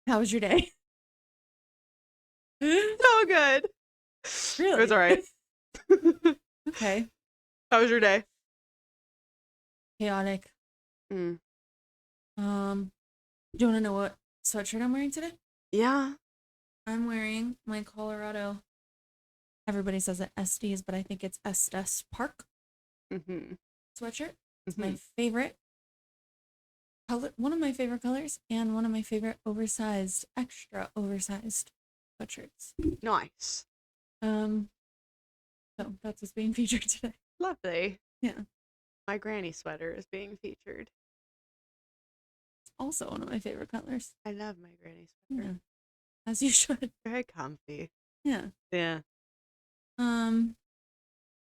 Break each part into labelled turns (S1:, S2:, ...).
S1: How was your day?
S2: So good.
S1: Really?
S2: It was all right.
S1: Okay.
S2: How was your day?
S1: Chaotic.
S2: Mm.
S1: Do you want to know what sweatshirt I'm wearing today?
S2: Yeah.
S1: I'm wearing my Colorado. Everybody says it Estes, but I think it's Estes Park
S2: Mm-hmm.
S1: sweatshirt. It's
S2: Mm-hmm.
S1: my favorite color, one of my favorite colors, and one of my favorite extra oversized sweatshirts.
S2: Nice.
S1: So that's what's being featured today.
S2: Lovely.
S1: Yeah.
S2: My granny sweater is being featured.
S1: Also one of my favorite colors.
S2: I love my granny sweater.
S1: Yeah. As you should.
S2: Very comfy.
S1: Yeah.
S2: Yeah.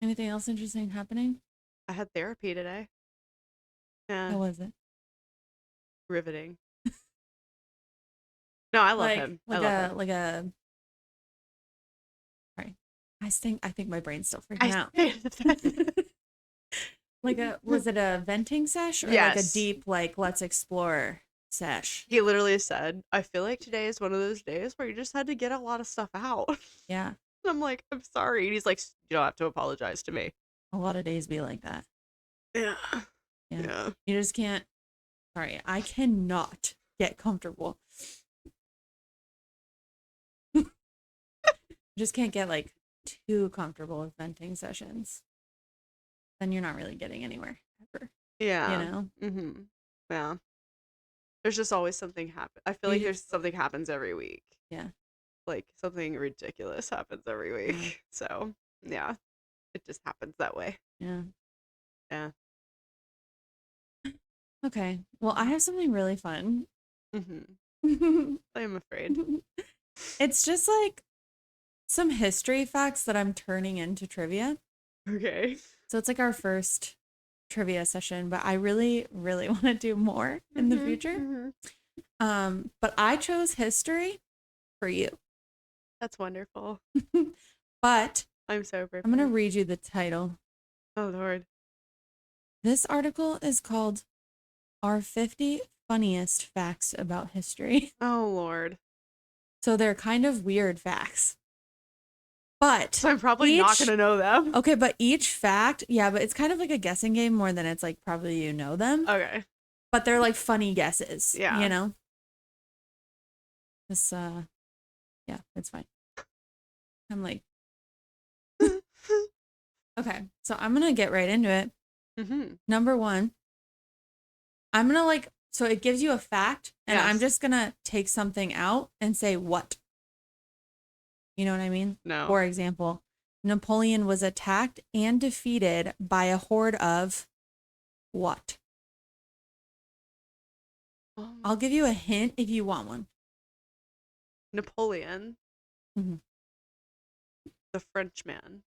S1: Anything else interesting happening?
S2: I had therapy today.
S1: How
S2: Yeah.
S1: was it?
S2: Riveting. No, I love him. I love him.
S1: Like a sorry. I think my brain's still freaking out. Was it a venting sesh or like a
S2: Yes.
S1: deep, like, let's explore sesh?
S2: He literally said, I feel like today is one of those days where you just had to get a lot of stuff out.
S1: Yeah.
S2: And I'm like, I'm sorry. And he's like, you don't have to apologize to me.
S1: A lot of days be like that.
S2: Yeah.
S1: Yeah.
S2: Yeah.
S1: You just can't. Sorry, I cannot get comfortable. Just can't get like too comfortable with venting sessions. Then you're not really getting anywhere ever.
S2: Yeah.
S1: You know?
S2: Mm-hmm. Yeah. There's just always something happen. I feel like there's something happens every week.
S1: Yeah.
S2: Like something ridiculous happens every week.
S1: Yeah.
S2: So yeah, it just happens that way.
S1: Yeah.
S2: Yeah.
S1: Okay. Well, I have something really fun.
S2: Mm-hmm. I'm afraid.
S1: It's just like some history facts that I'm turning into trivia.
S2: Okay.
S1: So it's like our first trivia session, but I really, really want to do more in the future.
S2: Mm-hmm.
S1: But I chose history for you.
S2: That's wonderful.
S1: But
S2: I'm so prepared.
S1: I'm going to read you the title.
S2: Oh, Lord.
S1: This article is called Our 50 Funniest Facts About History.
S2: Oh, Lord.
S1: So they're kind of weird facts. But
S2: so I'm probably not going to know them.
S1: Okay, but each fact, yeah, but it's kind of like a guessing game more than it's like probably you know them.
S2: Okay.
S1: But they're like funny guesses.
S2: Yeah.
S1: You know? This, yeah, it's fine. I'm like, okay, so I'm going to get right into it.
S2: Mm-hmm.
S1: Number one, I'm going to like, so it gives you a fact, and
S2: Yes.
S1: I'm just going to take something out and say what. You know what I mean?
S2: No.
S1: For example, Napoleon was attacked and defeated by a horde of what? I'll give you a hint if you want one.
S2: Napoleon.
S1: Mm-hmm.
S2: The Frenchman.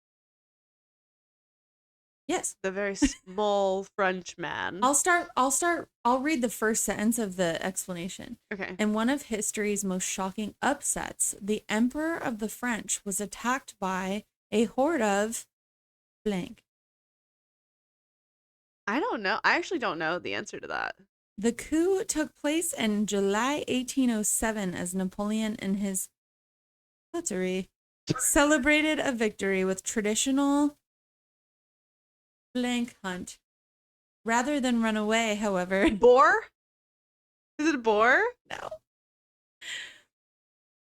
S1: Yes.
S2: The very small Frenchman.
S1: I'll read the first sentence of the explanation.
S2: Okay.
S1: In one of history's most shocking upsets, the Emperor of the French was attacked by a horde of blank.
S2: I don't know. I actually don't know the answer to that.
S1: The coup took place in July 1807 as Napoleon and his coterie celebrated a victory with traditional blank hunt. Rather than run away, however.
S2: Boar? Is it a boar?
S1: No.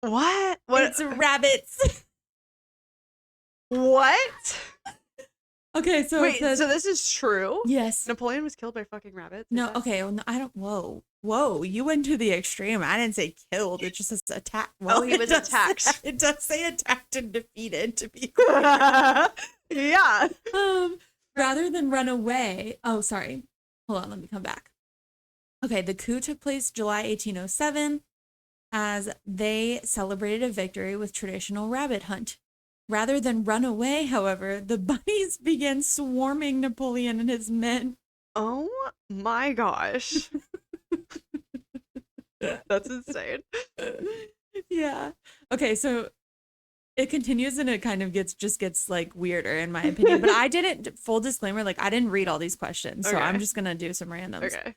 S2: What?
S1: It's rabbits.
S2: What?
S1: Okay, so
S2: wait, so this is true?
S1: Yes.
S2: Napoleon was killed by fucking rabbits?
S1: No, okay, well, no, I don't, whoa, you went to the extreme. I didn't say killed, it just says attacked.
S2: Well, he was attacked.
S1: It does say attacked and defeated, to be clear.
S2: Yeah.
S1: Rather than run away, oh, sorry. Hold on, let me come back. Okay, the coup took place July 1807 as they celebrated a victory with traditional rabbit hunt. Rather than run away, however, the bunnies began swarming Napoleon and his men.
S2: Oh my gosh. That's insane.
S1: Yeah. Okay, so it continues and it kind of gets like weirder in my opinion. But I didn't, full disclaimer, like I didn't read all these questions. So
S2: Okay.
S1: I'm just going to do some randoms.
S2: Okay.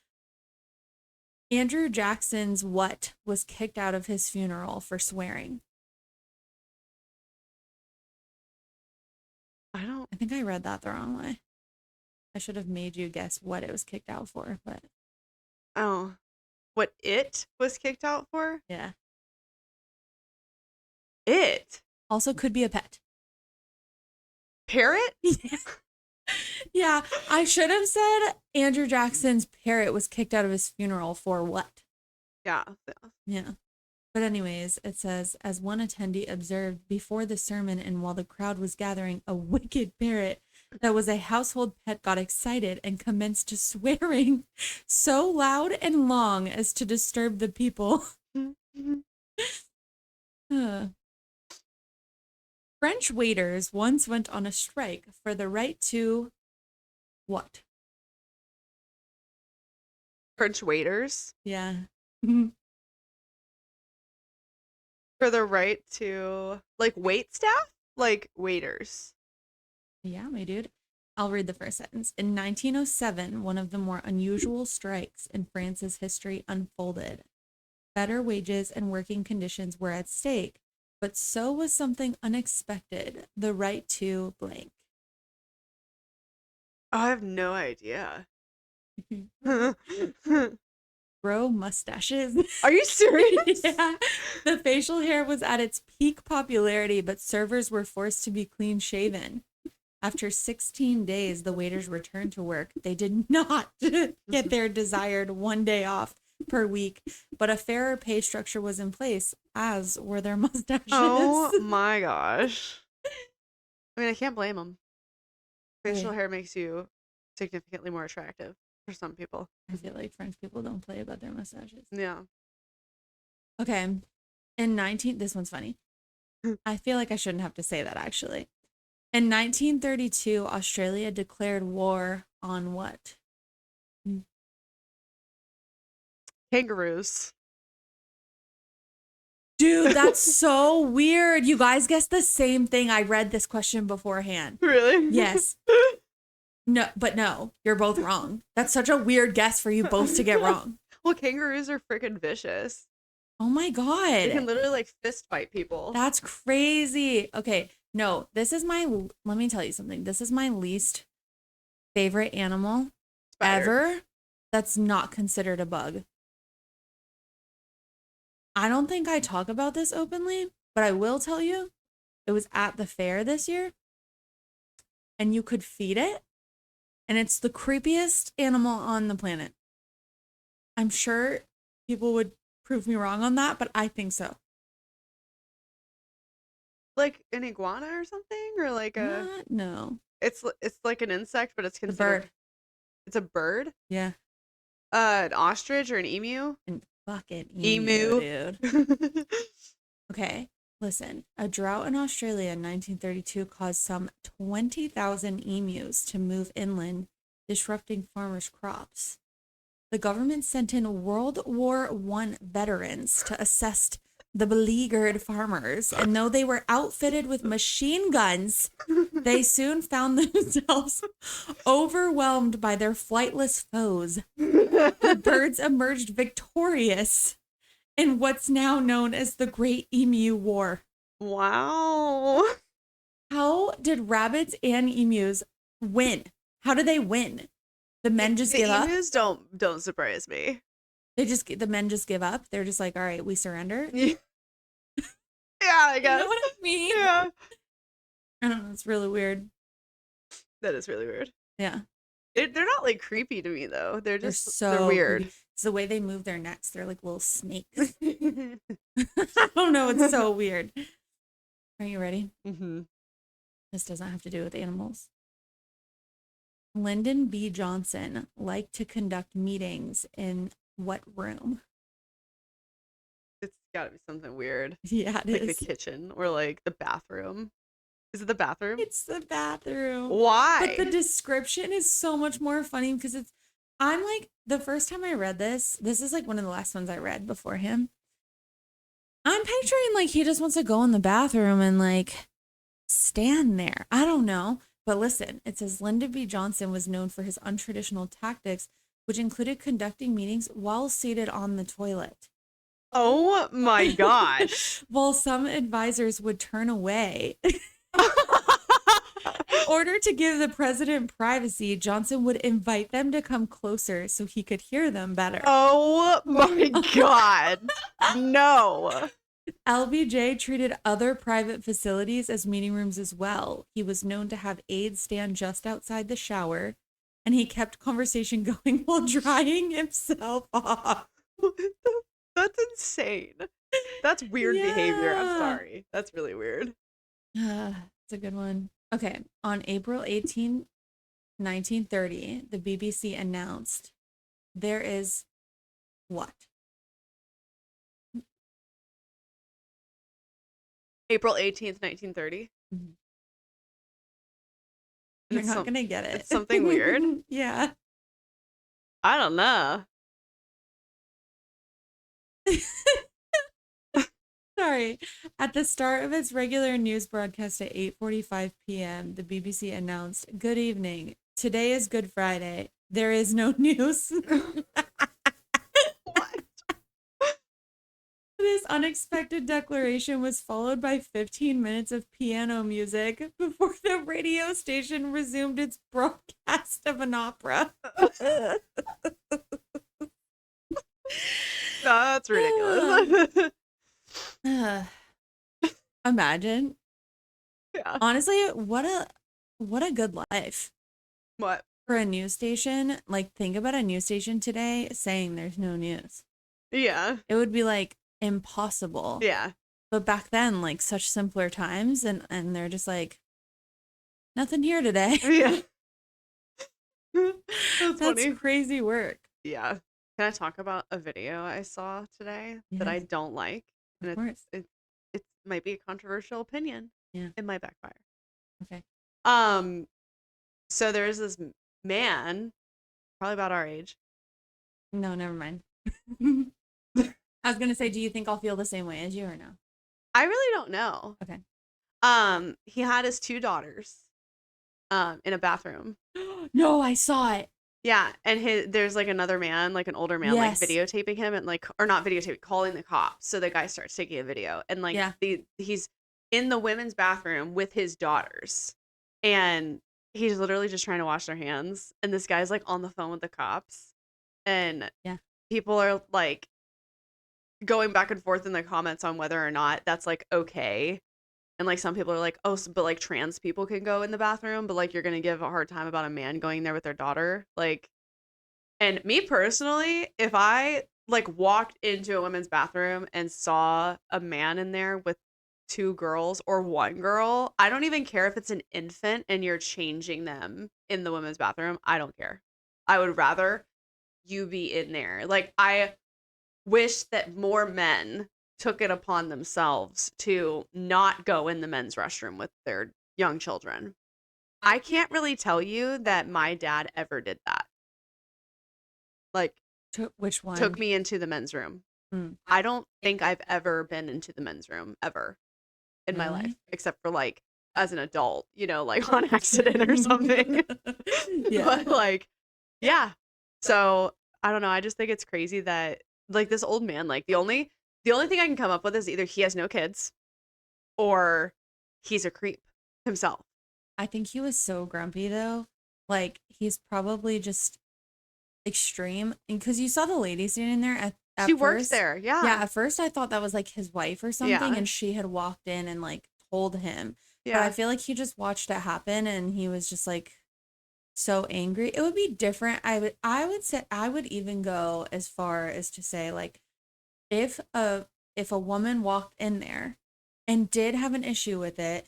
S1: Andrew Jackson's what was kicked out of his funeral for swearing? I think I read that the wrong way. I should have made you guess what it was kicked out for, but
S2: Oh. What it was kicked out for?
S1: yeah.
S2: It?
S1: Also could be a pet.
S2: Parrot?
S1: Yeah, I should have said Andrew Jackson's parrot was kicked out of his funeral for what?
S2: Yeah.
S1: Yeah. But anyways, it says, as one attendee observed before the sermon and while the crowd was gathering, a wicked parrot that was a household pet got excited and commenced swearing so loud and long as to disturb the people. French waiters once went on a strike for the right to what?
S2: French waiters?
S1: Yeah.
S2: For the right to, like, wait staff? Like, waiters.
S1: Yeah, my dude. I'll read the first sentence. In 1907, one of the more unusual strikes in France's history unfolded. Better wages and working conditions were at stake, but so was something unexpected, the right to blank.
S2: Oh, I have no idea.
S1: Grow mustaches.
S2: Are you serious?
S1: Yeah. The facial hair was at its peak popularity, but servers were forced to be clean shaven. After 16 days, the waiters returned to work. They did not get their desired 1 day off per week, but a fairer pay structure was in place, as were their mustaches.
S2: Oh my gosh. I mean, I can't blame them. Facial hair makes you significantly more attractive for some people.
S1: I feel like French people don't play about their mustaches.
S2: Yeah.
S1: Okay. This one's funny. I feel like I shouldn't have to say that actually. In 1932, Australia declared war on what?
S2: Kangaroos.
S1: Dude, that's so weird. You guys guessed the same thing. I read this question beforehand.
S2: Really?
S1: Yes. No, but no, you're both wrong. That's such a weird guess for you both to get wrong.
S2: Well, kangaroos are freaking vicious.
S1: Oh my God.
S2: They can literally like fist fight people.
S1: That's crazy. Okay. No, let me tell you something. This is my least favorite animal ever that's not considered a bug. I don't think I talk about this openly, but I will tell you, it was at the fair this year and you could feed it, and it's the creepiest animal on the planet. I'm sure people would prove me wrong on that, but I think so.
S2: Like an iguana or something, or like a
S1: no.
S2: It's like an insect, but it's
S1: A
S2: considered
S1: bird.
S2: It's a bird.
S1: Yeah.
S2: An ostrich or an emu.
S1: And fucking emu, dude. Okay, listen. A drought in Australia in 1932 caused some 20,000 emus to move inland, disrupting farmers' crops. The government sent in World War I veterans to assess the beleaguered farmers, and though they were outfitted with machine guns, they soon found themselves overwhelmed by their flightless foes. The birds emerged victorious in what's now known as the Great Emu War.
S2: Wow.
S1: How did rabbits and emus win? How do they win? The men just give up?
S2: The emus don't surprise me.
S1: The men just give up. They're just like, all right, we surrender.
S2: Yeah, I guess.
S1: You know what I mean?
S2: Yeah.
S1: I don't know. It's really weird.
S2: That is really weird.
S1: Yeah.
S2: They're not like creepy to me though. They're
S1: so
S2: weird.
S1: Creepy. It's the way they move their necks. They're like little snakes. I don't know. It's so weird. Are you ready?
S2: Mm-hmm.
S1: This doesn't have to do with animals. Lyndon B. Johnson liked to conduct meetings in what room?
S2: It's gotta be something weird.
S1: Yeah, it
S2: like
S1: is.
S2: The kitchen or like the bathroom. Is it the bathroom?
S1: It's the bathroom.
S2: Why?
S1: But the description is so much more funny because I'm like, the first time I read this is like one of the last ones I read before him. I'm picturing like he just wants to go in the bathroom and like stand there. I don't know. But listen, it says Lyndon B. Johnson was known for his untraditional tactics which included conducting meetings while seated on the toilet.
S2: Oh my gosh.
S1: While some advisors would turn away. In order to give the president privacy, Johnson would invite them to come closer so he could hear them better.
S2: Oh my God. No.
S1: LBJ treated other private facilities as meeting rooms as well. He was known to have aides stand just outside the shower, and he kept conversation going while drying himself off.
S2: That's insane. That's weird behavior. I'm sorry. That's really weird.
S1: It's a good one. Okay. On April 18, 1930, the BBC announced there is what?
S2: April 18th, 1930.
S1: Mm-hmm. You're not going to get it.
S2: It's something weird.
S1: Yeah.
S2: I don't know.
S1: Sorry. At the start of its regular news broadcast at 8:45 p.m., the BBC announced, "Good evening. Today is Good Friday. There is no news."
S2: What?
S1: This unexpected declaration was followed by 15 minutes of piano music before the radio station resumed its broadcast of an opera.
S2: That's ridiculous.
S1: Imagine.
S2: Yeah.
S1: Honestly, what a good life.
S2: What?
S1: For a news station. Like, think about a news station today saying there's no news.
S2: Yeah.
S1: It would be like impossible.
S2: Yeah.
S1: But back then, like, such simpler times, and they're just like, nothing here today.
S2: Yeah. That's funny.
S1: Crazy work.
S2: Yeah. Can I talk about a video I saw today that I don't like? And
S1: Of course.
S2: It might be a controversial opinion.
S1: Yeah.
S2: It might backfire.
S1: Okay.
S2: So there's this man, probably about our age.
S1: No, never mind. I was gonna say, do you think I'll feel the same way as you or no?
S2: I really don't know.
S1: Okay.
S2: He had his 2 daughters, in a bathroom.
S1: No, I saw it.
S2: Yeah, and there's like another man, like an older man,
S1: Yes.
S2: like videotaping him and like, or not videotaping, calling the cops. So the guy starts taking a video, and like he's in the women's bathroom with his daughters, and he's literally just trying to wash their hands. And this guy's like on the phone with the cops, and people are like going back and forth in the comments on whether or not that's like okay. And like some people are like, oh, but like trans people can go in the bathroom, but like you're gonna give a hard time about a man going there with their daughter. Like, and me personally, if I like walked into a women's bathroom and saw a man in there with 2 girls or 1 girl, I don't even care if it's an infant and you're changing them in the women's bathroom. I don't care. I would rather you be in there. Like, I wish that more men took it upon themselves to not go in the men's restroom with their young children. I can't really tell you that my dad ever did that. Like,
S1: which one?
S2: Took me into the men's room. I don't think I've ever been into the men's room ever in my life, except for like as an adult, you know, like on accident or something. But like, yeah. So I don't know. I just think it's crazy that like this old man, like the only thing I can come up with is either he has no kids or he's a creep himself.
S1: I think he was so grumpy though. Like, he's probably just extreme. Because you saw the lady standing there at
S2: she
S1: first.
S2: works there. Yeah.
S1: Yeah. At first I thought that was like his wife or something. And she had walked in and like told him. Yeah. But I feel like he just watched it happen and he was just like so angry. It would be different. I would say, I would even go as far as to say, like, if a woman walked in there and did have an issue with it,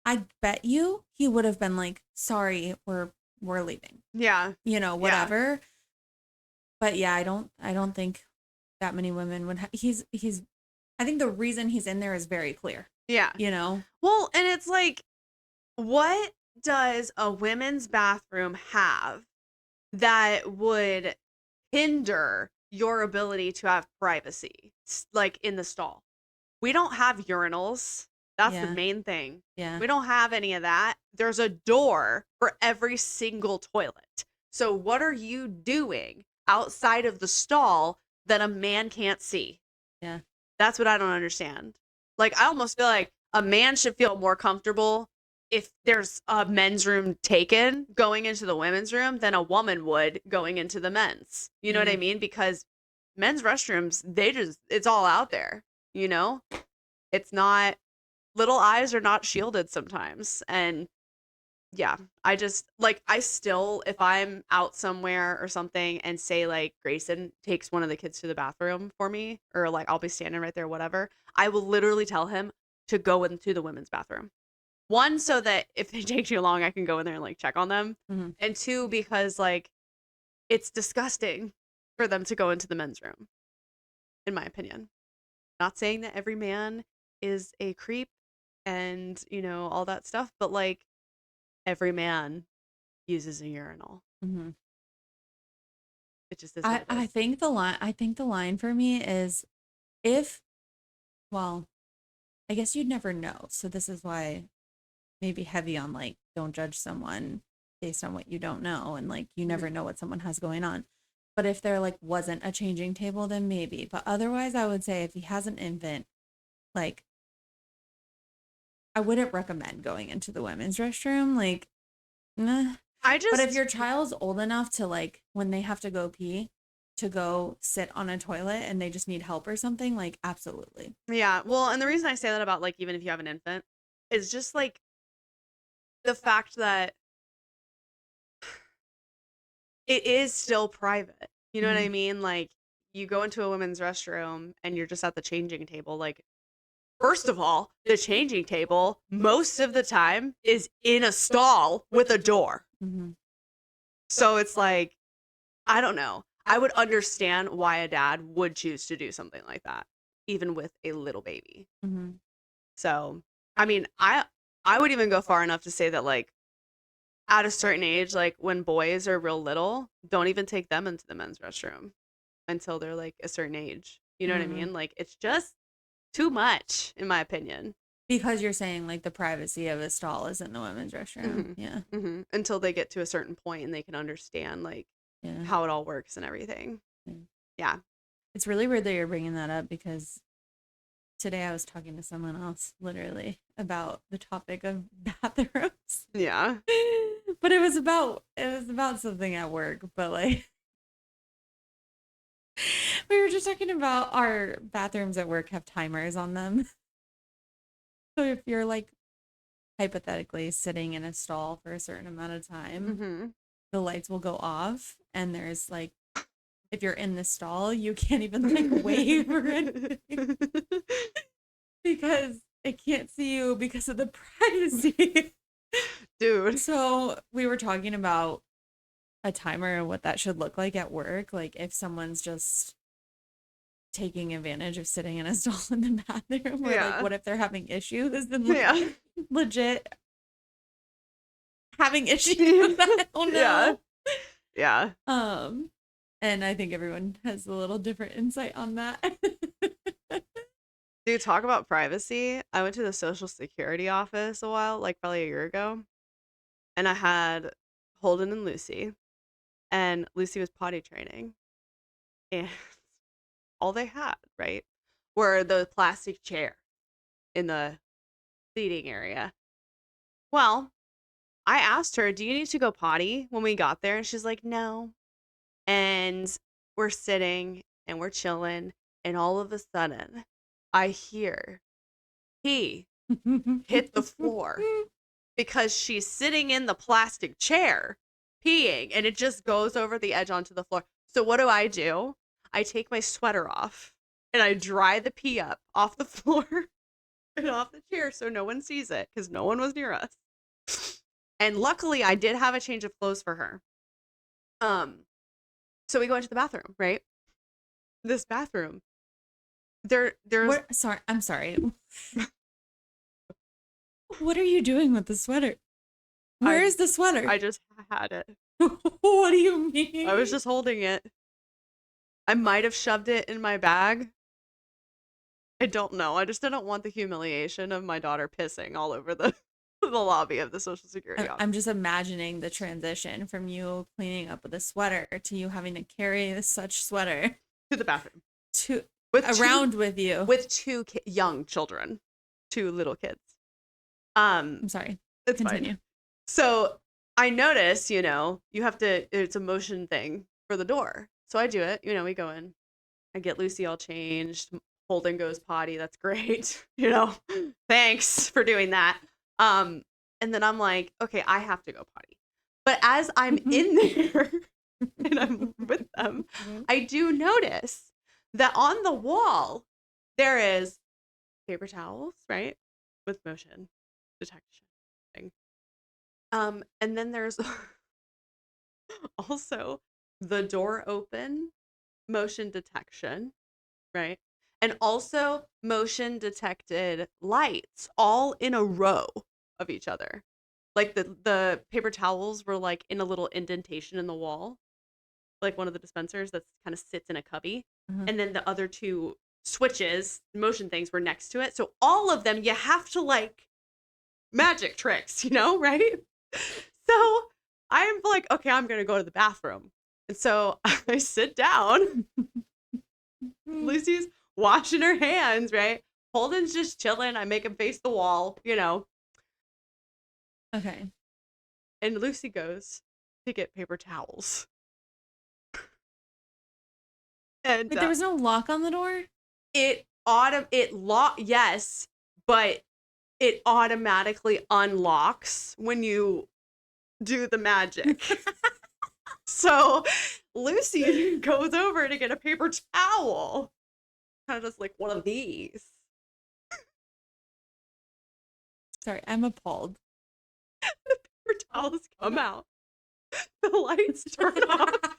S1: I bet you he would have been like, sorry, we're leaving.
S2: Yeah.
S1: You know, whatever. Yeah. But yeah, I don't think that many women would I think the reason he's in there is very clear.
S2: Yeah.
S1: You know?
S2: Well, and it's like, what does a women's bathroom have that would hinder your ability to have privacy, like in the stall? We don't have urinals. That's the main thing. Yeah. We don't have any of that. There's a door for every single toilet. So what are you doing outside of the stall that a man can't see?
S1: Yeah.
S2: That's what I don't understand. Like, I almost feel like a man should feel more comfortable if there's a men's room taken going into the women's room than a woman would going into the men's. You know what I mean? Because men's restrooms, it's all out there, you know? It's not, little eyes are not shielded sometimes. And yeah, I still, if I'm out somewhere or something and say like Grayson takes one of the kids to the bathroom for me, or like I'll be standing right there, whatever, I will literally tell him to go into the women's bathroom. One, so that if they take too long, I can go in there and like check on them.
S1: Mm-hmm.
S2: And two, because like it's disgusting for them to go into the men's room, in my opinion. Not saying that every man is a creep and, all that stuff, but like every man uses a urinal.
S1: Mm-hmm.
S2: It just is what it is.
S1: I think the line for me is well, I guess you'd never know. So this is why maybe heavy on like don't judge someone based on what you don't know, and like you never know what someone has going on. But if there like wasn't a changing table, then maybe. But otherwise, I would say if he has an infant, like I wouldn't recommend going into the women's restroom. Like, nah. But if your child's old enough to like when they have to go pee, to go sit on a toilet and they just need help or something, like absolutely.
S2: Yeah. Well, and the reason I say that about like even if you have an infant is just like the fact that it is still private. You know what I mean? Like you go into a women's restroom and you're just at the changing table. Like, first of all, the changing table most of the time is in a stall with a door.
S1: Mm-hmm.
S2: So it's like, I don't know. I would understand why a dad would choose to do something like that, even with a little baby.
S1: Mm-hmm.
S2: So, I mean, I would even go far enough to say that like at a certain age, like when boys are real little, don't even take them into the men's restroom until they're like a certain age. You know what I mean? Like it's just too much, in my opinion.
S1: Because you're saying like the privacy of a stall is in the women's restroom.
S2: Mm-hmm.
S1: Yeah.
S2: Mm-hmm. Until they get to a certain point and they can understand like how it all works and everything. Yeah.
S1: It's really weird that you're bringing that up because today I was talking to someone else literally about the topic of bathrooms.
S2: Yeah.
S1: But it was about something at work, but like we were just talking about our bathrooms at work have timers on them. So if you're like hypothetically sitting in a stall for a certain amount of time, the lights will go off, and there's like, if you're in the stall, you can't even like wave or anything because it can't see you because of the privacy.
S2: Dude.
S1: So we were talking about a timer and what that should look like at work. Like if someone's just taking advantage of sitting in a stall in the bathroom, or like what if they're having issues and like, legit having issues. I don't know.
S2: Yeah.
S1: And I think everyone has a little different insight on that.
S2: Dude, talk about privacy. I went to the Social Security office a while, like probably a year ago, and I had Holden and Lucy, and Lucy was potty training, and all they had, right, were the plastic chair in the seating area. Well, I asked her, do you need to go potty when we got there? And she's like, no. And we're sitting and we're chilling. And all of a sudden, I hear he hit the floor because she's sitting in the plastic chair peeing, and it just goes over the edge onto the floor. So what do? I take my sweater off and I dry the pee up off the floor and off the chair so no one sees it because no one was near us. And luckily I did have a change of clothes for her. So we go into the bathroom, right? This bathroom. There's
S1: I'm sorry. What are you doing with the sweater? Where is the sweater?
S2: I just had it.
S1: What do you mean?
S2: I was just holding it. I might have shoved it in my bag. I don't know. I just didn't want the humiliation of my daughter pissing all over the the lobby of the Social Security office.
S1: I'm just imagining the transition from you cleaning up with a sweater to you having to carry such sweater
S2: to the bathroom
S1: with you
S2: with two young children, 2 little kids.
S1: I'm sorry.
S2: It's
S1: Continue.
S2: fine. So I notice, you have to. It's a motion thing for the door. So I do it. We go in. I get Lucy all changed. Holden goes potty. That's great. Thanks for doing that. And then I'm like, okay, I have to go potty. But as I'm in there and I'm with them, I do notice that on the wall there is paper towels, right? With motion detection thing. And then there's also the door open motion detection, right? And also motion detected lights all in a row of each other. Like the paper towels were like in a little indentation in the wall, like one of the dispensers that kind of sits in a cubby. And then the other 2 switches, motion things, were next to it. So all of them, you have to like magic tricks, right? So I'm like, okay, I'm going to go to the bathroom. And so I sit down. Lucy's washing her hands, right? Holden's just chilling. I make him face the wall,
S1: Okay.
S2: And Lucy goes to get paper towels. And
S1: there was no lock on the door?
S2: Yes, but it automatically unlocks when you do the magic. So Lucy goes over to get a paper towel. Kind of just like one of these.
S1: Sorry, I'm appalled.
S2: The paper towels come out. The lights turn off.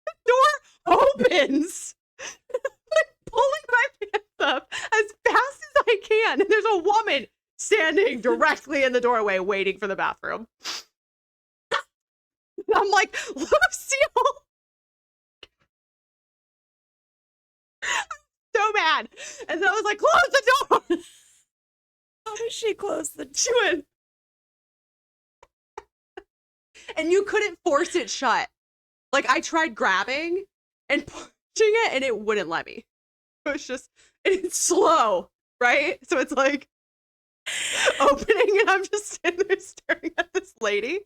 S2: The door opens. I'm pulling my pants up as fast as I can. And there's a woman standing directly in the doorway waiting for the bathroom. I'm like, Lucille! I'm so mad. And then I was like, close the door!
S1: How does she close the door?
S2: She went. And you couldn't force it shut. Like, I tried grabbing and pushing it, and it wouldn't let me. It was just, it's slow, right? So it's like opening, and I'm just sitting there staring at this lady.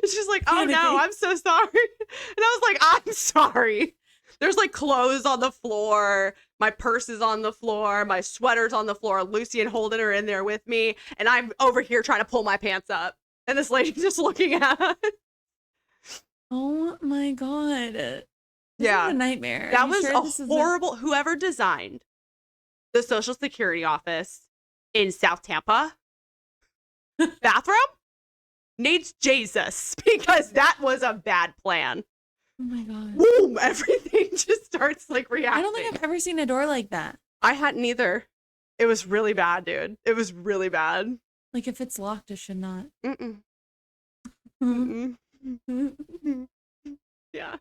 S2: She's like, oh no, I'm so sorry. And I was like, I'm sorry. There's like clothes on the floor. My purse is on the floor. My sweater's on the floor. Lucy and Holden are in there with me. And I'm over here trying to pull my pants up. And this lady's just looking at us.
S1: Oh my God. This is a nightmare.
S2: That was a horrible, whoever designed the Social Security office in South Tampa bathroom needs Jesus, because that was a bad plan.
S1: Oh my God.
S2: Boom, everything just starts like reacting.
S1: I don't think I've ever seen a door like that.
S2: I hadn't either. It was really bad, dude. It was really bad.
S1: Like, if it's locked, it should not.
S2: Mm-mm. Yeah.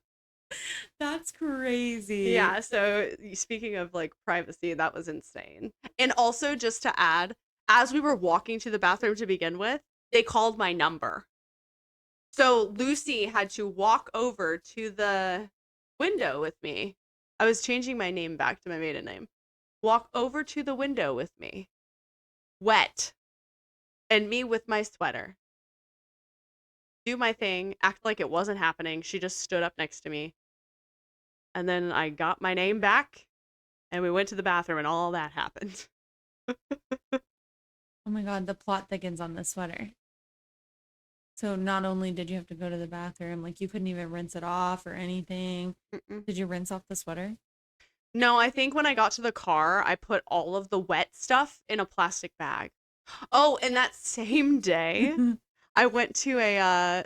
S1: That's crazy.
S2: Yeah, so speaking of like privacy, that was insane. And also, just to add, as we were walking to the bathroom to begin with, they called my number. So Lucy had to walk over to the window with me. I was changing my name back to my maiden name. Walk over to the window with me. Wet. And me with my sweater. Do my thing. Act like it wasn't happening. She just stood up next to me. And then I got my name back. And we went to the bathroom and all that happened.
S1: Oh my God, the plot thickens on this sweater. So not only did you have to go to the bathroom, like you couldn't even rinse it off or anything.
S2: Mm-mm.
S1: Did you rinse off the sweater?
S2: No, I think when I got to the car, I put all of the wet stuff in a plastic bag. Oh, and that same day, I went to a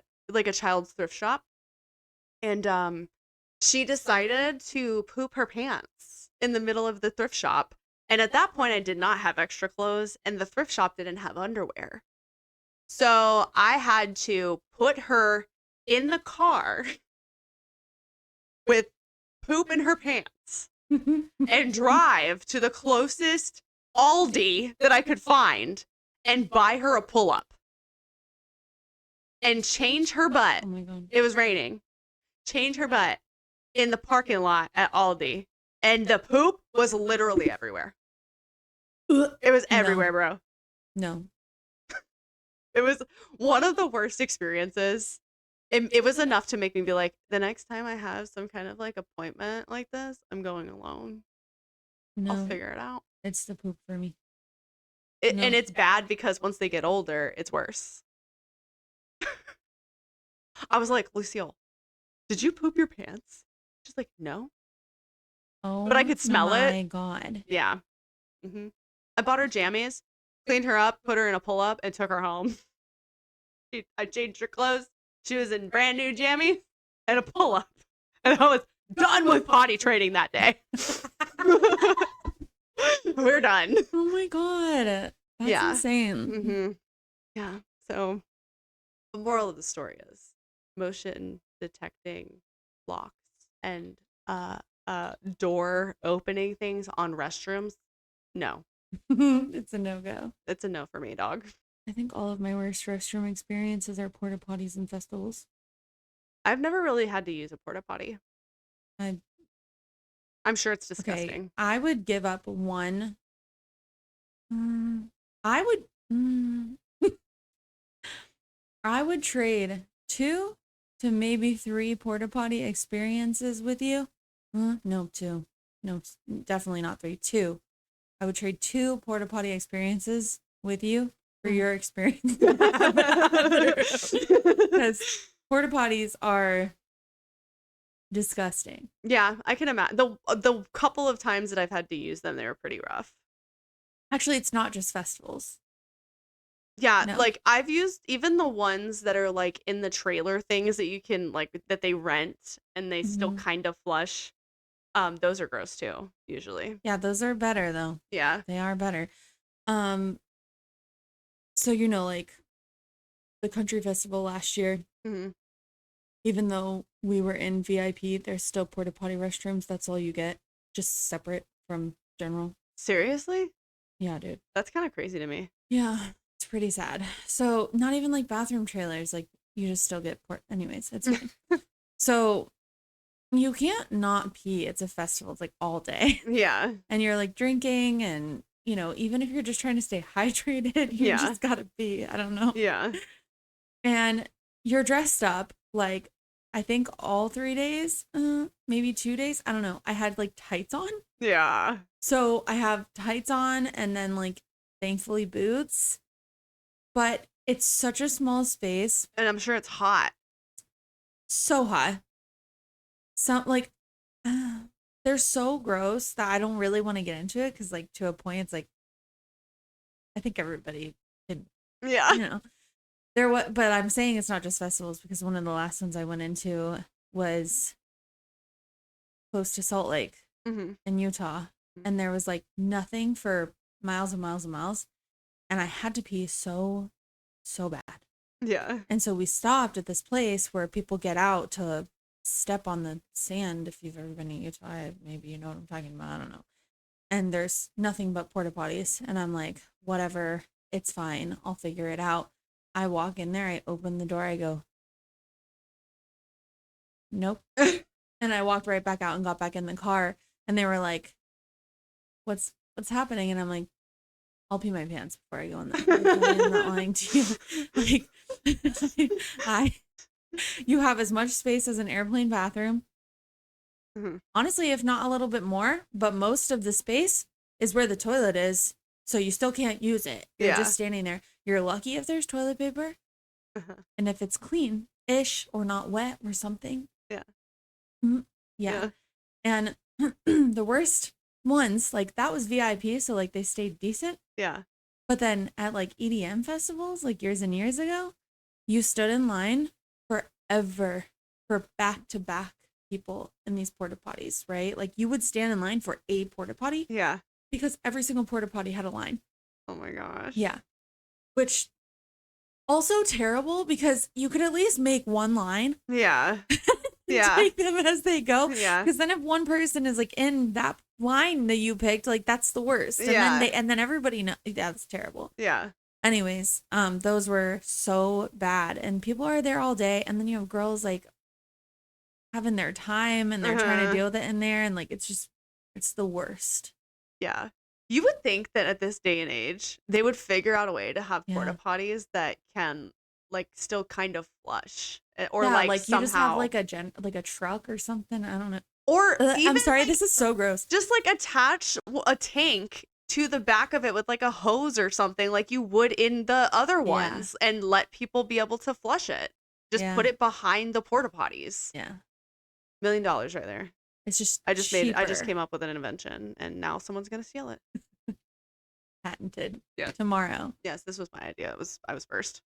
S2: child's thrift shop, and she decided to poop her pants in the middle of the thrift shop. And at that point, I did not have extra clothes, and the thrift shop didn't have underwear. So I had to put her in the car with poop in her pants and drive to the closest Aldi that I could find and buy her a pull-up and change her butt.
S1: Oh my God.
S2: It was raining. Change her butt in the parking lot at Aldi. And the poop was literally everywhere. It was everywhere, bro.
S1: No.
S2: It was one of the worst experiences. It was enough to make me be like, the next time I have some kind of like appointment like this, I'm going alone.
S1: No.
S2: I'll figure it out.
S1: It's the poop for me.
S2: And it's bad because once they get older, it's worse. I was like, Lucille, did you poop your pants? She's like, no.
S1: Oh,
S2: but I could smell it.
S1: Oh my God.
S2: Yeah. Mm-hmm. I bought her jammies, cleaned her up, put her in a pull-up, and took her home. I changed her clothes. She was in brand new jammies and a pull-up. And I was done with potty training that day. We're done.
S1: Oh my God. That's insane.
S2: Mm-hmm. Yeah. So the moral of the story is motion detecting locks and door opening things on restrooms. No.
S1: It's a no-go.
S2: It's a no for me, dog.
S1: I think all of my worst restroom experiences are porta potties and festivals.
S2: I've never really had to use a porta potty. I'm sure it's disgusting.
S1: Okay, I would give up one. I would trade 2 to maybe 3 porta potty experiences with you. No, 2. No, definitely not 3. 2. I would trade 2 porta potty experiences with you for your experience. Because porta potties are disgusting.
S2: Yeah, I can imagine. The couple of times that I've had to use them, they were pretty rough.
S1: Actually, it's not just festivals.
S2: Yeah,
S1: No.
S2: like I've used even the ones that are like in the trailer things that you can like that they rent and they still kind of flush. Those are gross too, usually.
S1: Yeah, those are better though.
S2: Yeah.
S1: They are better. So like the country festival last year, even though we were in VIP, there's still porta potty restrooms. That's all you get, just separate from general.
S2: Seriously?
S1: Yeah, dude.
S2: That's kind of crazy to me.
S1: Yeah, it's pretty sad. So not even like bathroom trailers, like you just still get anyways, it's fine. So you can't not pee. It's a festival. It's like all day.
S2: Yeah.
S1: And you're like drinking and, even if you're just trying to stay hydrated, you just gotta pee. I don't know.
S2: Yeah.
S1: And you're dressed up like, I think all 3 days, maybe 2 days. I don't know. I had like tights on.
S2: Yeah.
S1: So I have tights on and then like thankfully boots. But it's such a small space.
S2: And I'm sure it's hot.
S1: So hot. Some like they're so gross that I don't really want to get into it because like to a point it's like I think everybody could but I'm saying it's not just festivals because one of the last ones I went into was close to Salt Lake in Utah, and there was like nothing for miles and miles and miles, and I had to pee so bad.
S2: Yeah. And
S1: so we stopped at this place where people get out to step on the sand. If you've ever been to Utah, maybe you know what I'm talking about. I don't know. And there's nothing but porta potties, and I'm like, whatever, it's fine, I'll figure it out. I walk in there, I open the door, I go, nope. And I walked right back out and got back in the car, and they were like, what's happening? And I'm like, I'll pee my pants before I go in there. I'm not lying to you. Like, you have as much space as an airplane bathroom. Honestly, if not a little bit more, but most of the space is where the toilet is, so you still can't use it. You're just standing there. You're lucky if there's toilet paper, and if it's clean-ish or not wet or something. Yeah. And the worst ones, like that was VIP, so like they stayed decent.
S2: Yeah.
S1: But then at like EDM festivals, like years and years ago, you stood in line forever for back-to-back people in these porta potties, right? Like you would stand in line for a porta potty.
S2: Yeah.
S1: Because every single porta potty had a line.
S2: Oh my gosh.
S1: Yeah. Which also terrible because you could at least make one line.
S2: Yeah. Yeah.
S1: Take them as they go.
S2: Yeah.
S1: Because then if one person is like in that line that you picked, like that's the worst. And then everybody knows. That's terrible.
S2: Yeah.
S1: Anyways, those were so bad, and people are there all day, and then you have girls like having their time, and they're trying to deal with it in there, and like it's the worst.
S2: Yeah. You would think that at this day and age, they would figure out a way to have porta potties that can like still kind of flush, or like somehow
S1: you just have like a truck or something. I don't know.
S2: Or even,
S1: I'm sorry,
S2: like,
S1: this is so gross.
S2: Just like attach a tank to the back of it with like a hose or something, like you would in the other ones, and let people be able to flush it. Just put it behind the porta potties.
S1: Yeah.
S2: $1 million right there.
S1: It's just
S2: I just came up with an invention, and now someone's gonna steal it.
S1: Patented.
S2: Yeah.
S1: Tomorrow.
S2: Yes, this was my idea. I was first.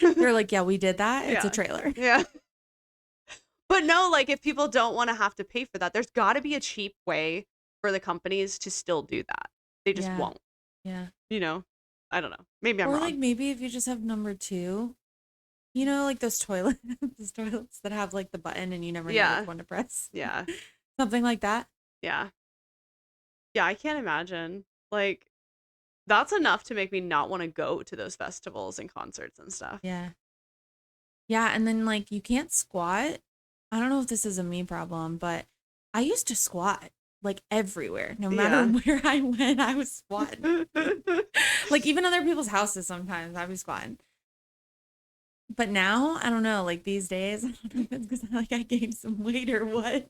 S1: They're like, yeah, we did that. It's a trailer.
S2: Yeah. But no, like if people don't want to have to pay for that, there's got to be a cheap way for the companies to still do that. They just won't.
S1: Yeah.
S2: You know, I don't know. Maybe I'm wrong.
S1: Or like maybe if you just have number 2, you know, like those toilets that have like the button and you never know which one to press.
S2: Yeah.
S1: Something like that.
S2: Yeah. Yeah, I can't imagine. Like, that's enough to make me not want to go to those festivals and concerts and stuff.
S1: Yeah. Yeah, and then like you can't squat. I don't know if this is a me problem, but I used to squat like everywhere. No matter where I went, I was squatting. Like even other people's houses sometimes I was squatting. But now, I don't know, like these days, I don't know if it's because like I gained some weight or what,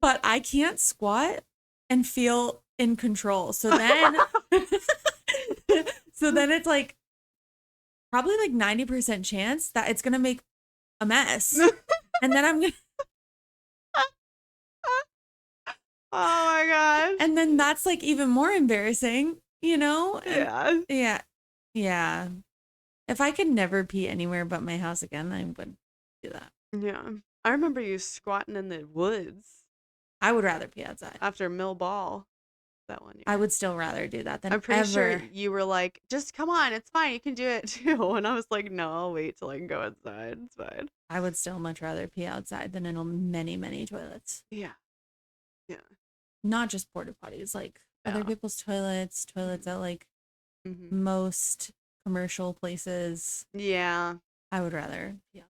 S1: but I can't squat and feel in control. So then it's like probably like 90% chance that it's gonna make a mess. And then I'm gonna
S2: oh my gosh.
S1: And then that's like even more embarrassing, you know? Yeah. If I could never pee anywhere but my house again, I would do that.
S2: Yeah. I remember you squatting in the woods.
S1: I would rather pee outside.
S2: After Mill Ball. That one year.
S1: I would still rather do that than
S2: I'm pretty
S1: ever.
S2: sure you were like, just come on, it's fine, you can do it too. And I was like, no, I'll wait till I can go inside. It's fine.
S1: I would still much rather pee outside than in many, many toilets.
S2: Yeah. Yeah.
S1: Not just porta potties, like other people's toilets at like most commercial places.
S2: Yeah.
S1: I would rather. Yeah.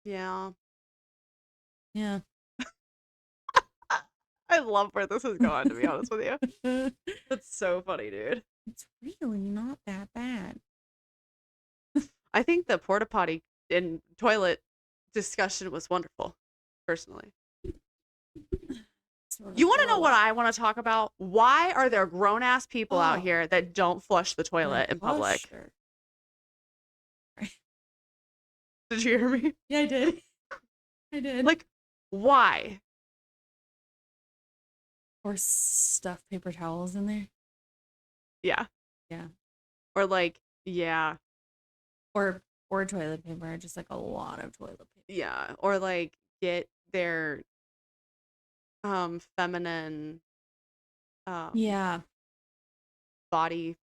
S2: Yeah.
S1: Yeah.
S2: I love where this is going, to be honest with you. That's so funny, dude.
S1: It's really not that bad.
S2: I think the porta potty and toilet discussion was wonderful, personally. You want to know what I want to talk about? Why are there grown-ass people out here that don't flush the toilet in public? Did you hear me?
S1: Yeah, I did.
S2: Like, why?
S1: Or stuff paper towels in there.
S2: Yeah.
S1: Yeah.
S2: Or like, yeah.
S1: Or toilet paper, just like a lot of toilet paper.
S2: Yeah. Or like get their feminine body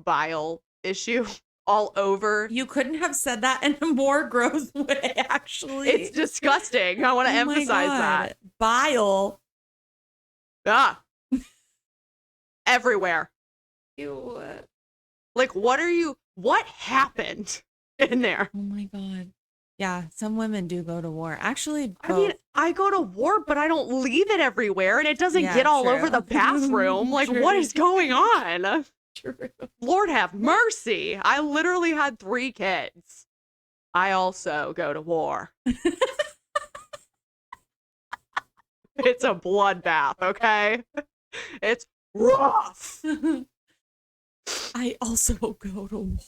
S2: bile issue all over.
S1: You couldn't have said that in a more gross way, actually.
S2: It's disgusting. I want to emphasize that.
S1: Bile.
S2: Everywhere.
S1: Ew.
S2: Like, what happened in there?
S1: Oh my God. Yeah, some women do go to war. Actually, both.
S2: I mean, I go to war, but I don't leave it everywhere, and it doesn't get all over the bathroom. Like, what is going on?
S1: True.
S2: Lord have mercy. I literally had 3 kids. I also go to war. It's a bloodbath, okay? It's rough.
S1: I also go to war.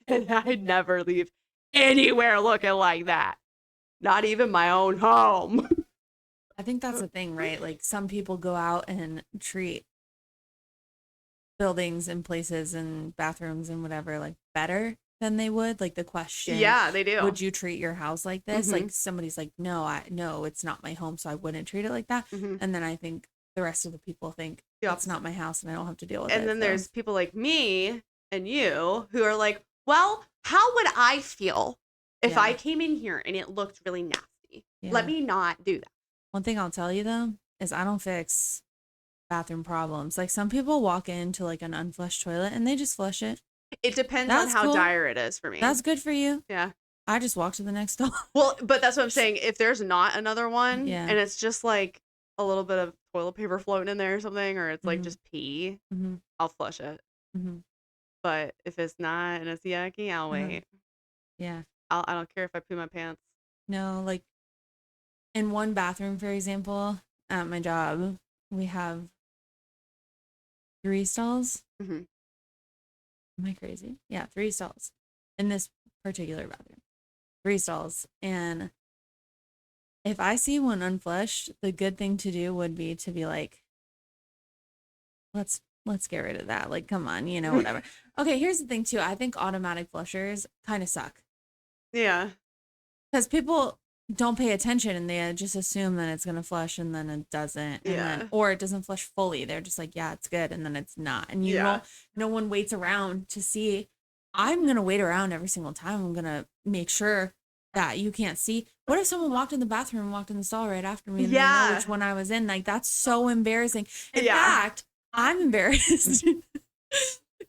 S2: And I never leave anywhere looking like that. Not even my own home.
S1: I think that's the thing, right? Like some people go out and treat buildings and places and bathrooms and whatever like better than they would. Like the question,
S2: they do.
S1: Would you treat your house like this? Like somebody's like, no, it's not my home, so I wouldn't treat it like that. And then I think the rest of the people think it's not my house and I don't have to deal with it.
S2: And then there's people like me and you who are like, well, how would I feel if I came in here and it looked really nasty? Let me not do that.
S1: One thing I'll tell you though is I don't fix bathroom problems. Like some people walk into like an unflushed toilet and they just flush it.
S2: It depends on
S1: That's
S2: how
S1: cool.
S2: dire it is for me.
S1: That's good for you.
S2: Yeah.
S1: I just walk to the next stall.
S2: Well, but that's what I'm saying. If there's not another one
S1: Yeah.
S2: and it's just like a little bit of toilet paper floating in there or something, or it's like
S1: Mhm.
S2: just pee,
S1: Mhm.
S2: I'll flush it.
S1: Mhm.
S2: But if it's not and it's yucky, I'll wait.
S1: Yeah.
S2: I don't care if I poo my pants.
S1: No, like in one bathroom, for example, at my job, we have 3 stalls.
S2: Mhm.
S1: Am I crazy? Yeah, 3 stalls in this particular bathroom. 3 stalls. And if I see one unflushed, the good thing to do would be to be like, let's get rid of that. Like, come on, you know, whatever. Okay, here's the thing too. I think automatic flushers kind of suck.
S2: Yeah.
S1: Because people don't pay attention and they just assume that it's gonna flush and then it doesn't. And then or it doesn't flush fully. They're just like, yeah, it's good, and then it's not. And you know, no one waits around to see. I'm gonna wait around every single time. I'm gonna make sure that you can't see. What if someone walked in the bathroom and walked in the stall right after me and they know which one I was in? Like, that's so embarrassing. In fact, I'm embarrassed.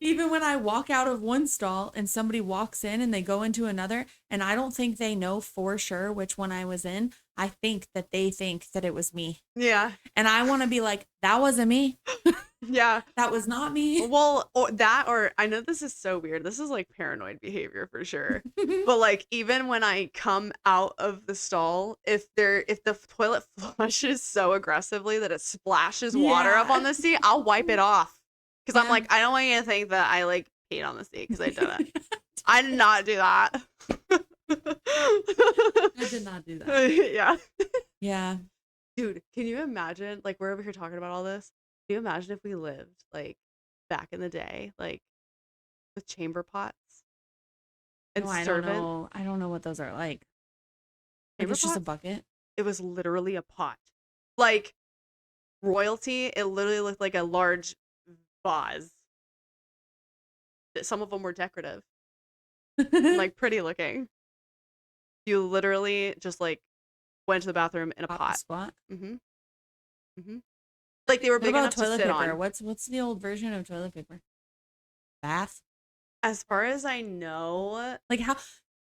S1: Even when I walk out of one stall and somebody walks in and they go into another, and I don't think they know for sure which one I was in, I think that they think that it was me.
S2: Yeah.
S1: And I want to be like, that wasn't me.
S2: Yeah.
S1: That was not me.
S2: Well, or I know this is so weird. This is like paranoid behavior for sure. But like even when I come out of the stall, if the toilet flushes so aggressively that it splashes water up on the seat, I'll wipe it off. Because I'm like, I don't want you to think that I like peed on the seat because I didn't. I did not do that.
S1: I did not do that.
S2: Yeah.
S1: Yeah.
S2: Dude, can you imagine, like, we're over here talking about all this? Can you imagine if we lived, like, back in the day, like, with chamber pots and servant?
S1: I don't know what those are like. Like,
S2: Chamber
S1: it's just a
S2: pots?
S1: bucket.
S2: It was literally a pot. Like, royalty, it literally looked like a large vase. Some of them were decorative. Like, pretty looking. You literally just, like, went to the bathroom in a pot.
S1: Squat.
S2: Mm-hmm. Mm-hmm. Like, they were big enough to sit on.
S1: What's the old version of toilet paper? Bath?
S2: As far as I know,
S1: like how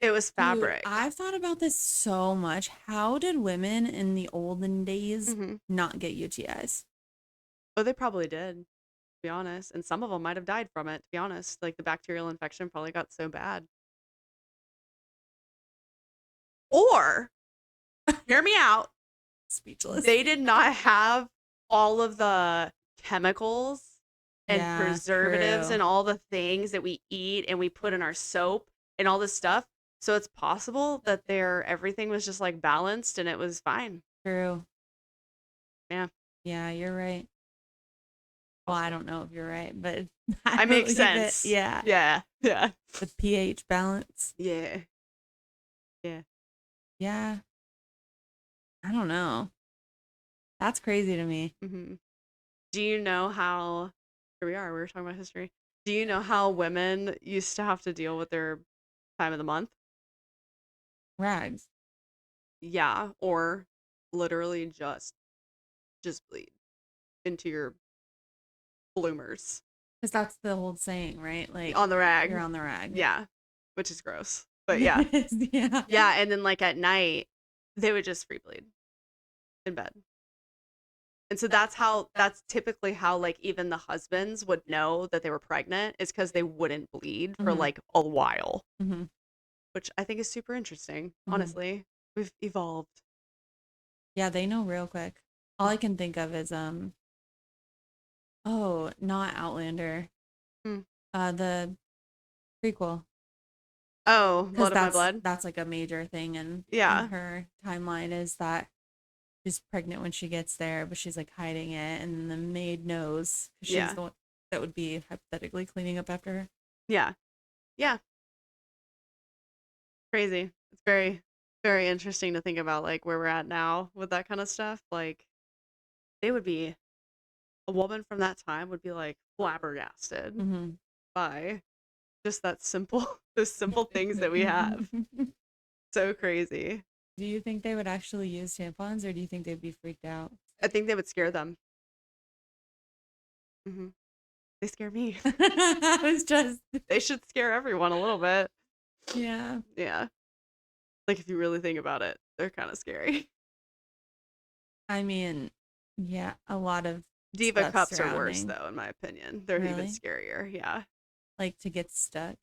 S2: it was fabric.
S1: Dude, I've thought about this so much. How did women in the olden days not get UTIs?
S2: Oh, they probably did, to be honest. And some of them might have died from it, to be honest. Like the bacterial infection probably got so bad. Or, hear me out.
S1: Speechless.
S2: They did not have all of the chemicals and preservatives and all the things that we eat and we put in our soap and all this stuff. So it's possible that everything was just like balanced and it was fine.
S1: True.
S2: Yeah.
S1: Yeah, you're right. Well, I don't know if you're right, but
S2: I make sense.
S1: Yeah.
S2: Yeah. Yeah.
S1: The pH balance.
S2: Yeah. Yeah.
S1: Yeah. I don't know. That's crazy to me.
S2: Mm-hmm. Do you know how, here we were talking about history. Do you know how women used to have to deal with their time of the month?
S1: Rags.
S2: Yeah, or literally just bleed into your bloomers.
S1: Because that's the old saying, right? Like
S2: on the rag.
S1: You're on the rag.
S2: Yeah, which is gross. But yeah.
S1: Yeah.
S2: Yeah, and then like at night, they would just free bleed in bed. And so that's typically how like even the husbands would know that they were pregnant is because they wouldn't bleed for like a while, which I think is super interesting. Honestly, we've evolved.
S1: Yeah, they know real quick. All I can think of is not Outlander, the prequel.
S2: Oh, Blood of My Blood.
S1: That's like a major thing in her timeline is that she's pregnant when she gets there, but she's like hiding it, and the maid knows because she's the one that would be hypothetically cleaning up after her.
S2: Yeah, yeah. Crazy. It's very, very interesting to think about like where we're at now with that kind of stuff. Like, a woman from that time would be like flabbergasted by just those simple things that we have. So crazy.
S1: Do you think they would actually use tampons, or do you think they'd be freaked out?
S2: I think they would scare them. Mm-hmm. They scare me.
S1: I was just.
S2: They should scare everyone a little bit.
S1: Yeah.
S2: Yeah. Like, if you really think about it, they're kind of scary.
S1: I mean, yeah, a lot of
S2: Diva
S1: stuff
S2: cups are worse,
S1: surrounding.
S2: though, in my opinion. They're even
S1: Really?
S2: scarier. Yeah.
S1: Like to get stuck.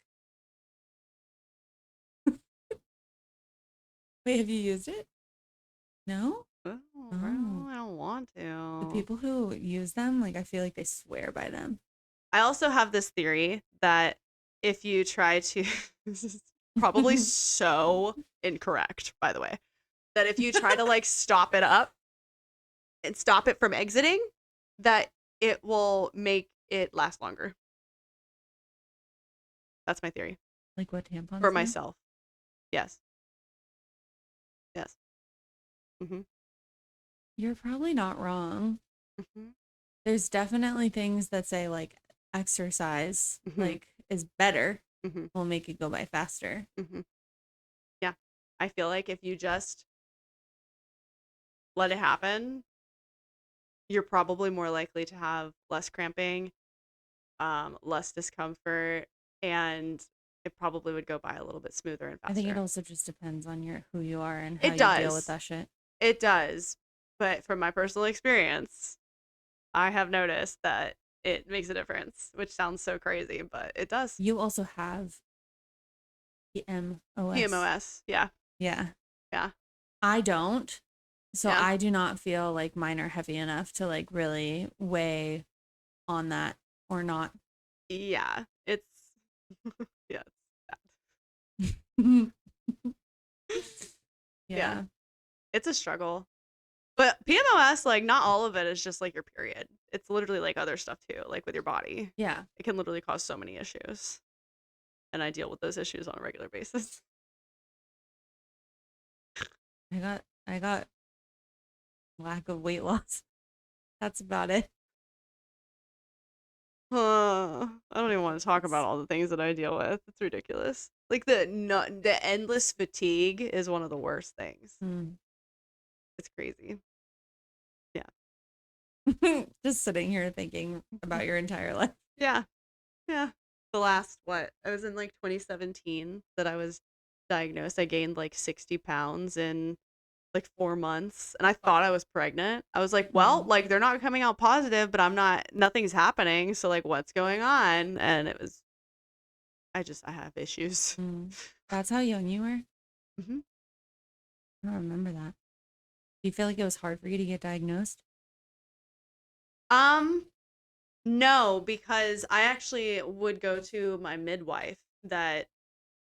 S1: Wait, have you used it? No?
S2: Oh,
S1: Oh.
S2: I don't want
S1: The
S2: to.
S1: people who use them, like, I feel like they swear by them.
S2: I also have this theory that if you try to, this is probably so incorrect, by the way, that if you try to like stop it up and stop it from exiting, that it will make it last longer. That's my theory.
S1: Like what tampons
S2: For
S1: do?
S2: myself. Yes. Yes. Mm-hmm.
S1: You're probably not wrong.
S2: Mm-hmm.
S1: There's definitely things that say like exercise
S2: Mm-hmm.
S1: like is better,
S2: Mm-hmm.
S1: will make it go by faster.
S2: Mm-hmm. Yeah. I feel like if you just let it happen, you're probably more likely to have less cramping, less discomfort, and it probably would go by a little bit smoother and
S1: I think it
S2: faster.
S1: also just depends on who you are and how
S2: It
S1: you deal with
S2: does.
S1: that shit.
S2: It does. But from my personal experience, I have noticed that it makes a difference, which sounds so crazy, but it does.
S1: You also have PMOS.
S2: PMOS. Yeah.
S1: Yeah.
S2: Yeah.
S1: I don't. So
S2: Yeah.
S1: I do not feel like mine are heavy enough to like really weigh on that or not.
S2: Yeah. It's yeah, it's bad. Yeah. It's a struggle. But PMOS, like, not all of it is just like your period. It's literally like other stuff too, like with your body.
S1: Yeah.
S2: It can literally cause so many issues. And I deal with those issues on a regular basis.
S1: I got lack of weight loss. That's about it.
S2: I don't even want to talk about all the things that I deal with. It's ridiculous. Like the endless fatigue is one of the worst things. It's crazy. Yeah.
S1: Just sitting here thinking about your entire life.
S2: Yeah. Yeah. The last what? I was in like 2017 that I was diagnosed. I gained like 60 pounds in like 4 months, and I thought I was pregnant. I was like, well, like they're not coming out positive, but nothing's happening. So like, what's going on? And it was, I have issues.
S1: That's how young you were?
S2: Mm-hmm.
S1: I don't remember that. Do you feel like it was hard for you to get diagnosed?
S2: No, because I actually would go to my midwife that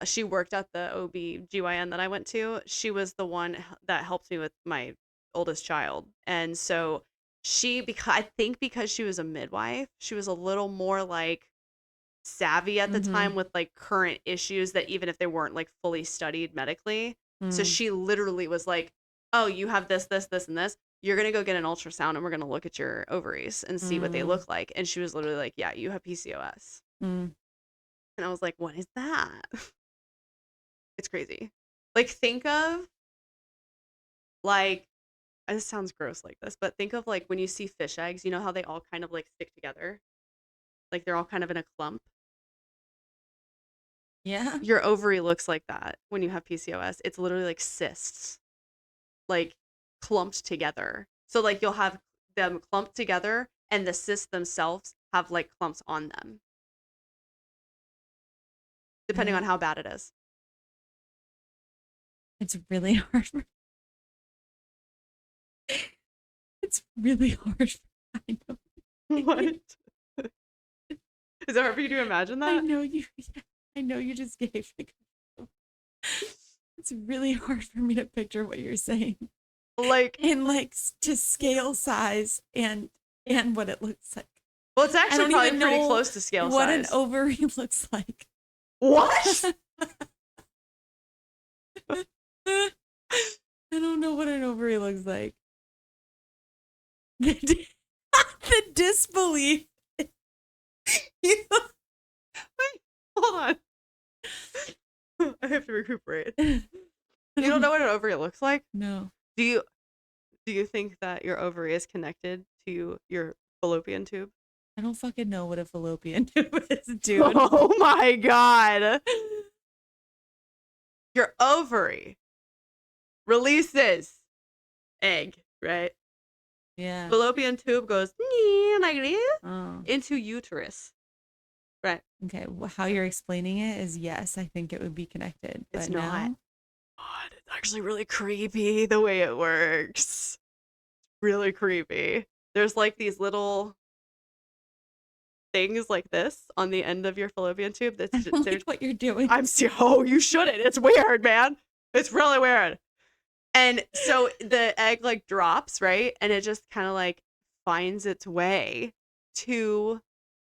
S2: she worked at the OB/GYN that I went to. She was the one that helped me with my oldest child. And so I think because she was a midwife, she was a little more like savvy at the time with like current issues that even if they weren't like fully studied medically. So she literally was like, oh, you have this, this, this, and this. You're going to go get an ultrasound and we're going to look at your ovaries and see what they look like. And she was literally like, yeah, you have PCOS. And I was like, what is that? It's crazy. Like, think of like, this sounds gross like this, but think of like when you see fish eggs, you know how they all kind of like stick together? Like they're all kind of in a clump.
S1: Yeah.
S2: Your ovary looks like that when you have PCOS. It's literally like cysts, like clumped together. So like you'll have them clumped together and the cysts themselves have like clumps on them. Depending on how bad it is.
S1: It's really hard. It's really hard. I know.
S2: What? Is it hard for you to imagine that?
S1: I know you just gave like it's really hard for me to picture what you're saying.
S2: Like
S1: in like to scale size and what it looks like.
S2: Well, it's actually probably pretty close to scale size.
S1: What an ovary looks like.
S2: What?
S1: I don't know what an ovary looks like. The disbelief.
S2: Wait, hold on. I have to recuperate. You don't know what an ovary looks like?
S1: No.
S2: Do you? Do you think that your ovary is connected to your fallopian tube?
S1: I don't fucking know what a fallopian tube is, dude.
S2: Oh my God. Your ovary releases egg, right?
S1: Yeah.
S2: Fallopian tube goes like this into uterus. Right.
S1: Okay. How you're explaining it is yes, I think it would be connected. But
S2: It's not.
S1: now,
S2: God, it's actually really creepy the way it works. Really creepy. There's like these little things like this on the end of your fallopian tube. That's
S1: I don't like what you're doing.
S2: Oh, you shouldn't. It's weird, man. It's really weird. And so the egg like drops, right? And it just kind of like finds its way to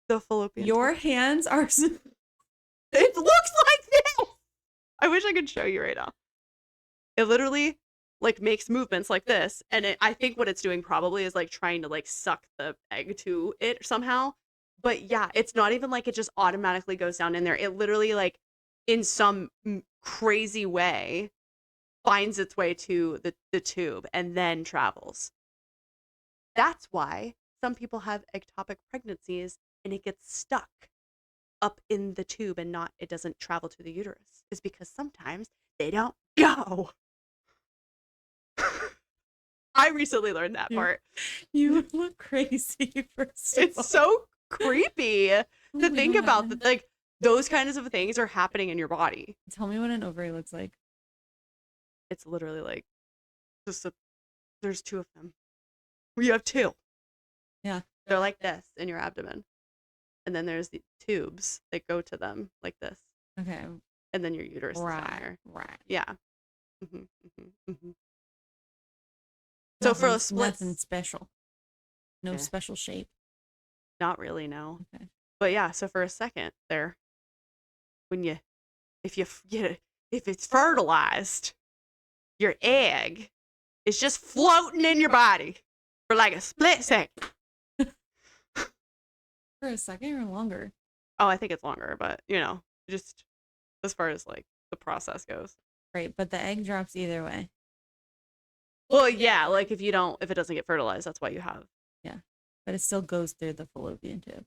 S2: the fallopian
S1: Your
S2: tube.
S1: hands are.
S2: It looks like this. I wish I could show you right now. It literally like makes movements like this, and I think what it's doing probably is like trying to like suck the egg to it somehow. But yeah, it's not even like it just automatically goes down in there. It literally like in some crazy way finds its way to the tube and then travels. That's why some people have ectopic pregnancies and it gets stuck up in the tube and it doesn't travel to the uterus, is because sometimes they don't go. I recently learned that part.
S1: You look crazy.
S2: It's so creepy to think about that. Like those kinds of things are happening in your body.
S1: Tell me what an ovary looks like.
S2: It's literally like there's two of them. You have two.
S1: Yeah.
S2: They're like this in your abdomen. And then there's the tubes that go to them like this.
S1: Okay.
S2: And then your uterus is down there.
S1: Right.
S2: Yeah. So for a split,
S1: nothing special. No special shape.
S2: Not really, no.
S1: Okay.
S2: But yeah, so for a second there, if it's fertilized, your egg is just floating in your body for like a split second.
S1: For a second or longer?
S2: Oh, I think it's longer, but just as far as like the process goes.
S1: Right, but the egg drops either way.
S2: Well, yeah, like if it doesn't get fertilized, that's why you have.
S1: Yeah, but it still goes through the fallopian tube.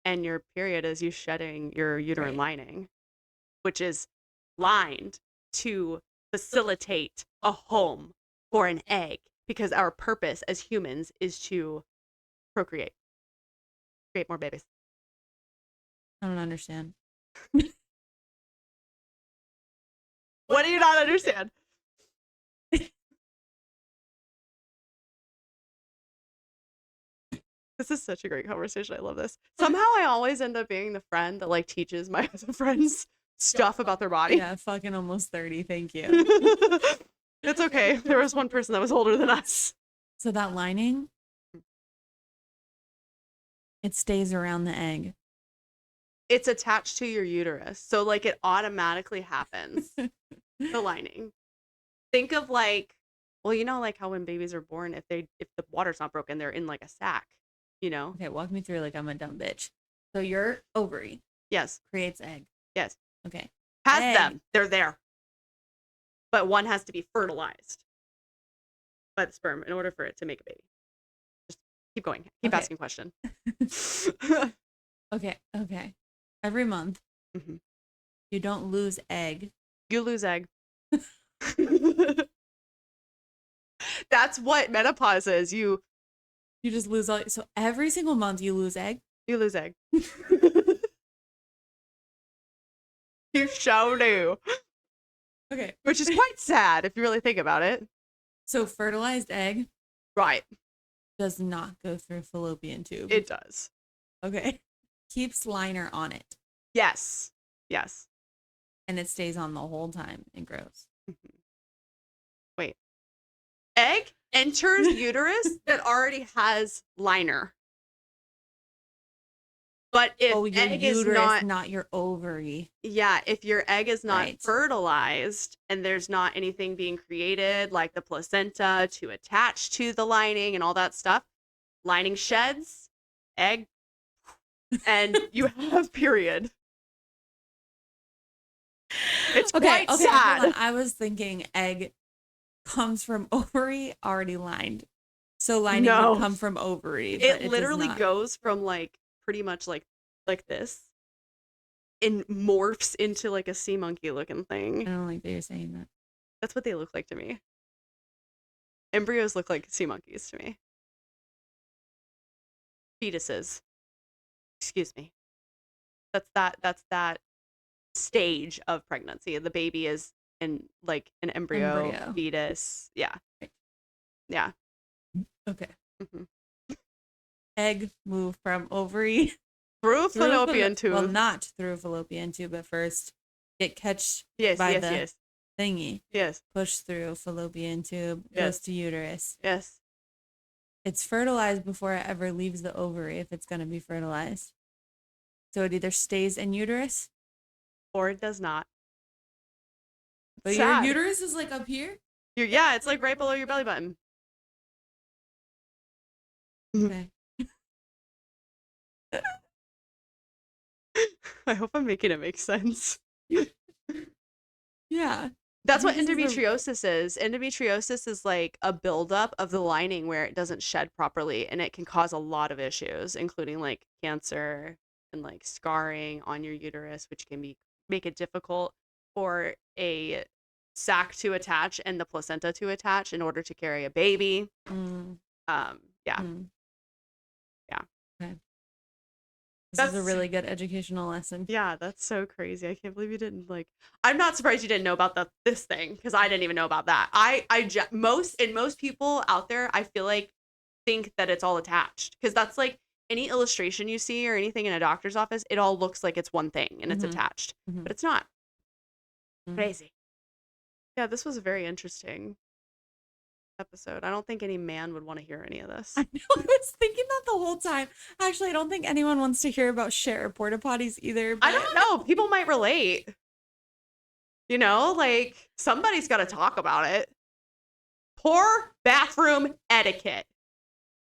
S2: And your period is you shedding your uterine lining, which is lined to facilitate a home for an egg, because our purpose as humans is to procreate, create more babies.
S1: I don't understand.
S2: What do you not understand? This is such a great conversation. I love this. Somehow I always end up being the friend that like teaches my other friends stuff about their body.
S1: Yeah, fucking almost 30. Thank you.
S2: It's okay. There was one person that was older than us.
S1: So that lining, it stays around the egg.
S2: It's attached to your uterus. So like it automatically happens. The lining. Think of like, well, like how when babies are born, if the water's not broken, they're in like a sack,
S1: Okay, walk me through like I'm a dumb bitch. So your ovary creates egg.
S2: Yes.
S1: Okay.
S2: Has them. They're there. But one has to be fertilized by the sperm in order for it to make a baby. Just keep going. Keep asking question.
S1: Okay. Every month, you don't lose egg.
S2: You lose egg. That's what menopause is. You
S1: just lose all. So every single month you lose egg?
S2: You lose egg. You sure do.
S1: Okay.
S2: Which is quite sad if you really think about it.
S1: So fertilized egg does not go through fallopian tube.
S2: It does.
S1: Okay. Keeps liner on it.
S2: Yes.
S1: And it stays on the whole time and grows.
S2: Wait. Egg enters uterus that already has liner. But if
S1: your
S2: egg
S1: uterus,
S2: is
S1: not your ovary.
S2: Yeah, if your egg is not fertilized and there's not anything being created like the placenta to attach to the lining and all that stuff, lining sheds, egg, and you have period. It's quite sad.
S1: Hold on. I was thinking egg comes from ovary already lined. So lining
S2: No.
S1: would come from ovary. But
S2: It
S1: does
S2: literally
S1: not.
S2: goes from like pretty much like this and morphs into like a sea monkey looking
S1: I
S2: thing.
S1: don't like that you're saying that.
S2: That's what they look like to me. Embryos look like sea monkeys to me. Fetuses. Excuse me. That's that stage of pregnancy. The baby is in like an embryo. Fetus. Yeah.
S1: Right.
S2: Yeah.
S1: Okay.
S2: Mm-hmm.
S1: Egg move from ovary
S2: through fallopian tube.
S1: Well, not through fallopian tube, but first get catched
S2: by
S1: the thingy.
S2: Yes.
S1: Push through fallopian tube, goes to uterus.
S2: Yes.
S1: It's fertilized before it ever leaves the ovary if it's going to be fertilized. So it either stays in uterus
S2: or it does not.
S1: But your uterus is like up here?
S2: Yeah, it's like right below your belly button.
S1: Okay.
S2: I hope I'm making it make sense.
S1: Yeah.
S2: That's what endometriosis is. Endometriosis is like a buildup of the lining where it doesn't shed properly, and it can cause a lot of issues, including like cancer and like scarring on your uterus, which can make it difficult for a sac to attach and the placenta to attach in order to carry a baby. Yeah.
S1: Yeah. Okay. This is a really good educational lesson.
S2: Yeah, that's so crazy. I can't believe you didn't like. I'm not surprised you didn't know about this thing because I didn't even know about that. Most people out there, I feel like think that it's all attached because that's like any illustration you see or anything in a doctor's office, it all looks like it's one thing and it's attached, but it's not. Crazy. Yeah, this was a very interesting episode. I don't think any man would want to hear any of this.
S1: I know. I was thinking that the whole time. Actually, I don't think anyone wants to hear about share porta potties either.
S2: But I don't know. People might relate. You know, like somebody's got to talk about it. Poor bathroom etiquette.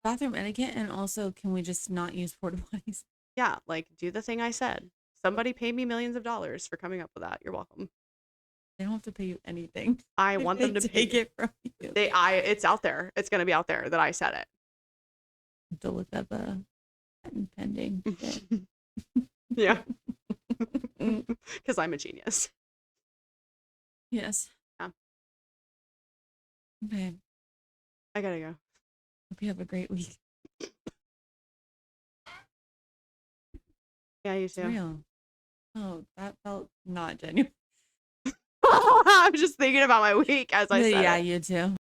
S1: Bathroom etiquette, and also, can we just not use porta potties?
S2: Yeah, like do the thing I said. Somebody paid me millions of dollars for coming up with that. You're welcome.
S1: They don't have to pay you anything.
S2: I want them to
S1: take it from you.
S2: It's out there. It's going to be out there that I said it.
S1: To look up patent pending.
S2: Yeah. Because I'm a genius.
S1: Yes.
S2: Yeah.
S1: Okay.
S2: I gotta go.
S1: Hope you have a great week.
S2: Yeah, you too.
S1: It's real. Oh, that felt not genuine.
S2: I'm just thinking about my week as I said
S1: Yeah,
S2: it.
S1: you too.